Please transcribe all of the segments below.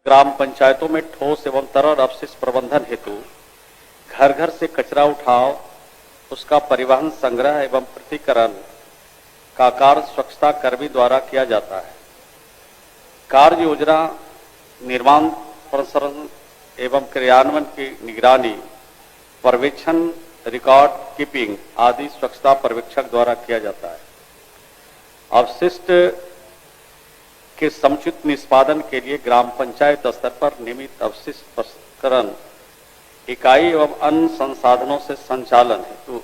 ग्राम पंचायतों में ठोस एवं तरल अपशिष्ट प्रबंधन हेतु घर घर से कचरा उठाव, उसका परिवहन, संग्रह एवं पृथक्करण का कार्य स्वच्छता कर्मी द्वारा किया जाता है। कार्य योजना निर्माण, प्रसरण एवं क्रियान्वयन की निगरानी, पर्यवेक्षण, रिकॉर्ड कीपिंग आदि स्वच्छता पर्यवेक्षक द्वारा किया जाता है। अपशिष्ट के समुचित निष्पादन के लिए ग्राम पंचायत स्तर पर नियमित अपशिष्ट प्रसंस्करण इकाई एवं अन्य संसाधनों से संचालन हेतु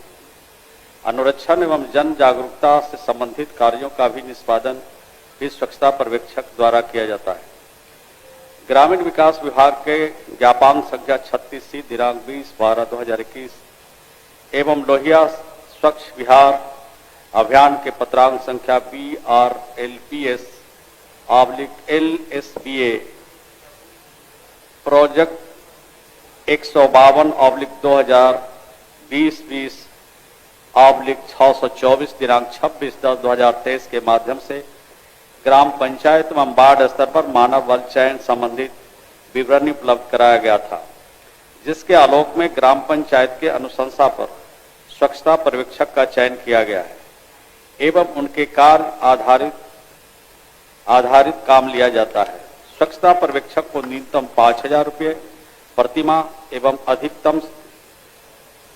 अनुरक्षण एवं जन जागरूकता से संबंधित कार्यों का भी निष्पादन भी स्वच्छता पर्यवेक्षक द्वारा किया जाता है। ग्रामीण विकास विभाग के ज्ञापन संख्या 36C दिनांक 20/12/2021 एवं लोहिया स्वच्छ विहार अभियान के पत्रांक संख्या BRLPS/LSBA प्रोजेक्ट 152/2020/624 दिनांक 26/10/2023 के माध्यम से ग्राम पंचायत एवं वार्ड स्तर पर मानव बल चयन संबंधित विवरणी उपलब्ध कराया गया था, जिसके आलोक में ग्राम पंचायत के अनुशंसा पर स्वच्छता पर्यवेक्षक का चयन किया गया है एवं उनके कार्य आधारित काम लिया जाता है। स्वच्छता पर्यवेक्षक को न्यूनतम 5,000 रुपये प्रतिमाह एवं अधिकतम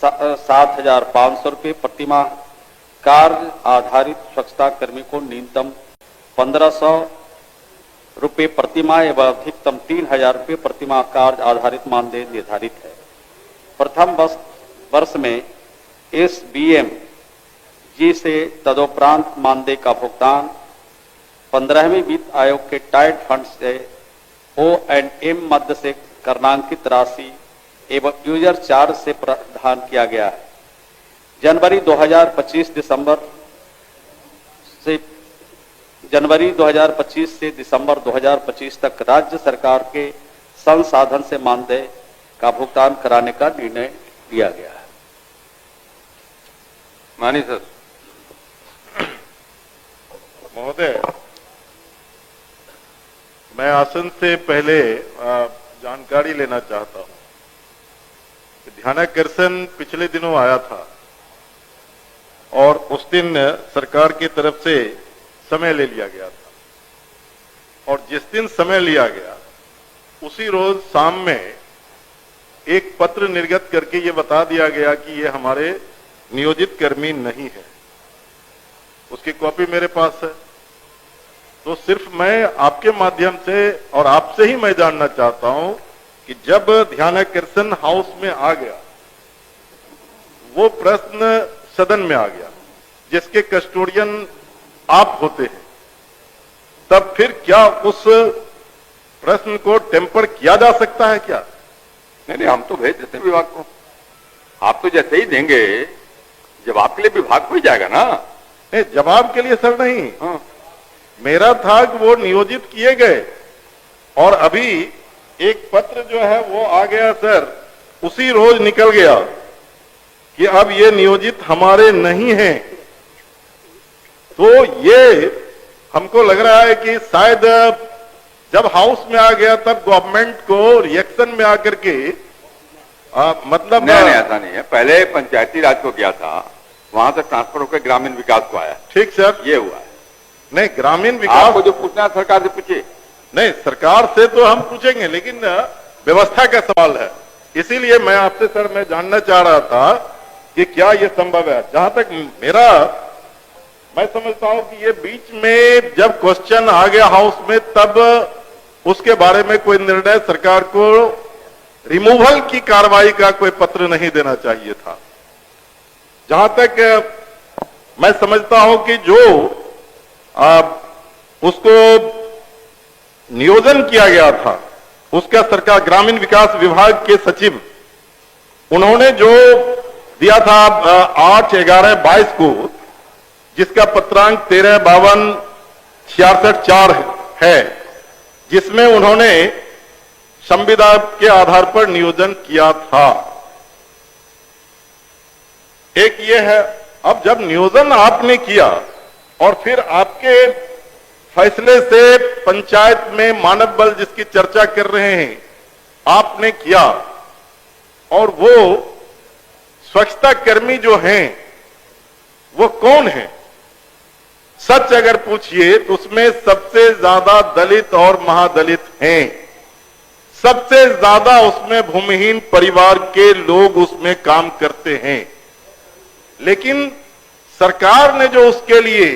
7,500 रुपये प्रतिमाह, कार्य आधारित स्वच्छता कर्मी को न्यूनतम 1,500 रुपये प्रतिमाह एवं अधिकतम 3,000 रुपये प्रतिमाह कार्य आधारित मानदेय निर्धारित है। प्रथम वर्ष में SBM जी से तदोपरांत मानदेय का भुगतान 15वें वित्त आयोग के टाइट फंड से O&M मद से कर्णांकित राशि एवं यूजर चार्ज से प्रदान किया गया है। जनवरी 2025 से दिसंबर 2025 तक राज्य सरकार के संसाधन से मानदेय का भुगतान कराने का निर्णय लिया गया है। मानी सर। महोदय, मैं आसन से पहले जानकारी लेना चाहता हूं। ध्यानाकर्षण पिछले दिनों आया था और उस दिन सरकार की तरफ से समय ले लिया गया था, और जिस दिन समय लिया गया उसी रोज शाम में एक पत्र निर्गत करके ये बता दिया गया कि ये हमारे नियोजित कर्मी नहीं है। उसकी कॉपी मेरे पास है। तो सिर्फ मैं आपके माध्यम से और आपसे ही मैं जानना चाहता हूं कि जब ध्यानाकर्षण हाउस में आ गया, वो प्रश्न सदन में आ गया जिसके कस्टोडियन आप होते हैं, तब फिर क्या उस प्रश्न को टेम्पर किया जा सकता है क्या? नहीं, हम तो भेज देते विभाग को। आप तो जैसे ही देंगे जवाब के लिए विभाग को ही जाएगा ना। नहीं, जवाब के लिए सर नहीं। हाँ। मेरा था कि वो नियोजित किए गए और अभी एक पत्र जो है वो आ गया सर, उसी रोज निकल गया कि अब ये नियोजित हमारे नहीं हैं। तो ये हमको लग रहा है कि शायद जब हाउस में आ गया तब गवर्नमेंट को रिएक्शन में आकर के मतलब नहीं, ऐसा नहीं है। पहले पंचायती राज को किया था, वहां से ट्रांसफर होकर ग्रामीण विकास को आया। ठीक सर, ये हुआ है। नहीं, ग्रामीण विकास आपको जो पूछना है सरकार से पूछिए। नहीं, सरकार से तो हम पूछेंगे, लेकिन व्यवस्था का सवाल है। इसीलिए मैं आपसे सर मैं जानना चाह रहा था कि क्या ये संभव है। जहां तक मैं समझता हूं कि ये बीच में जब क्वेश्चन आ गया हाउस में, तब उसके बारे में कोई निर्णय सरकार को रिमूवल की कार्रवाई का कोई पत्र नहीं देना चाहिए था। जहां तक मैं समझता हूं कि जो उसको नियोजन किया गया था, उसका सरकार ग्रामीण विकास विभाग के सचिव उन्होंने जो दिया था 8/11/22 को, जिसका पत्रांक 13/52/66 है, जिसमें उन्होंने संविदा के आधार पर नियोजन किया था। एक ये है, अब जब नियोजन आपने किया और फिर आपके फैसले से पंचायत में मानव बल जिसकी चर्चा कर रहे हैं आपने किया, और वो स्वच्छता कर्मी जो हैं वो कौन है? सच अगर पूछिए तो उसमें सबसे ज्यादा दलित और महादलित हैं, सबसे ज्यादा उसमें भूमिहीन परिवार के लोग उसमें काम करते हैं। लेकिन सरकार ने जो उसके लिए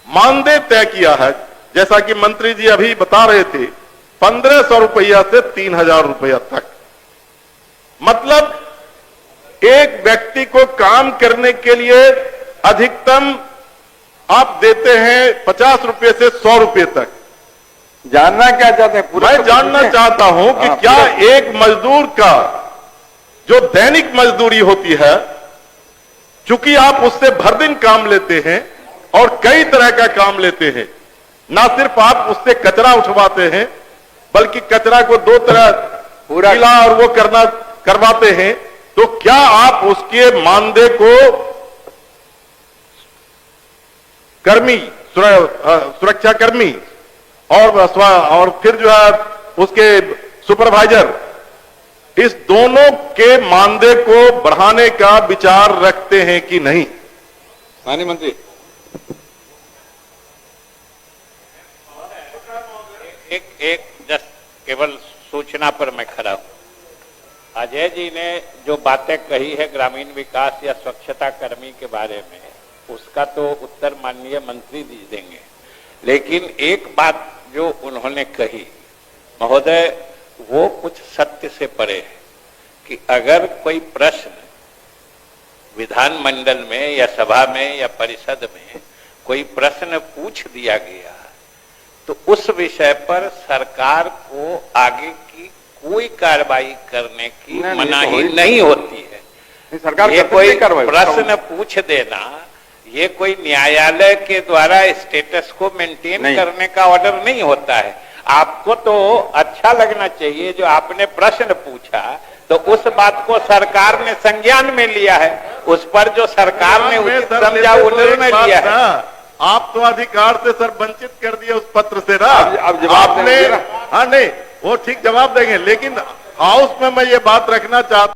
मानदेय तय किया है, जैसा कि मंत्री जी अभी बता रहे थे, 1500 रुपया से 3000 रुपया तक, मतलब एक व्यक्ति को काम करने के लिए अधिकतम आप देते हैं 50 रुपए से 100 रुपए तक। जानना क्या चाहते हैं? पूरा मैं तो जानना पूछिए। चाहता हूं कि हाँ, क्या पूरा- एक मजदूर का जो दैनिक मजदूरी होती है, चूंकि आप उससे भर दिन काम लेते हैं और कई तरह का काम लेते हैं, ना सिर्फ आप उससे कचरा उठवाते हैं बल्कि कचरा को 2 तरह पूरा- गीला और वो करवाते हैं, तो क्या आप उसके मानदेय को कर्मी, सुरक्षा कर्मी और फिर जो है उसके सुपरवाइजर, इस दोनों के मानदेय को बढ़ाने का विचार रखते हैं कि नहीं? माननीय मंत्री, एक जस्ट केवल सूचना पर मैं खड़ा हूं। अजय जी ने जो बातें कही है ग्रामीण विकास या स्वच्छता कर्मी के बारे में, उसका तो उत्तर माननीय मंत्री जी देंगे। लेकिन एक बात जो उन्होंने कही महोदय, वो कुछ सत्य से परे है कि अगर कोई प्रश्न विधानमंडल में या सभा में या परिषद में कोई प्रश्न पूछ दिया गया तो उस विषय पर सरकार को आगे की कोई कार्रवाई करने की नहीं, मनाही तो नहीं होती है। नहीं, सरकार ये करती कोई है कार्रवाई। प्रश्न पूछ देना, ये कोई न्यायालय के द्वारा स्टेटस को मेंटेन नहीं। करने का ऑर्डर नहीं होता है। आपको तो अच्छा लगना चाहिए जो आपने प्रश्न पूछा, तो उस बात को सरकार ने संज्ञान में लिया है, उस पर जो सरकार ने उचित समझा उन्होंने लिया है। आप तो अधिकार से सर वंचित कर दिए उस पत्र से ना। अब जवाब आपने, देंगे ना? हाँ नहीं, वो ठीक जवाब देंगे, लेकिन हाउस में मैं ये बात रखना चाहता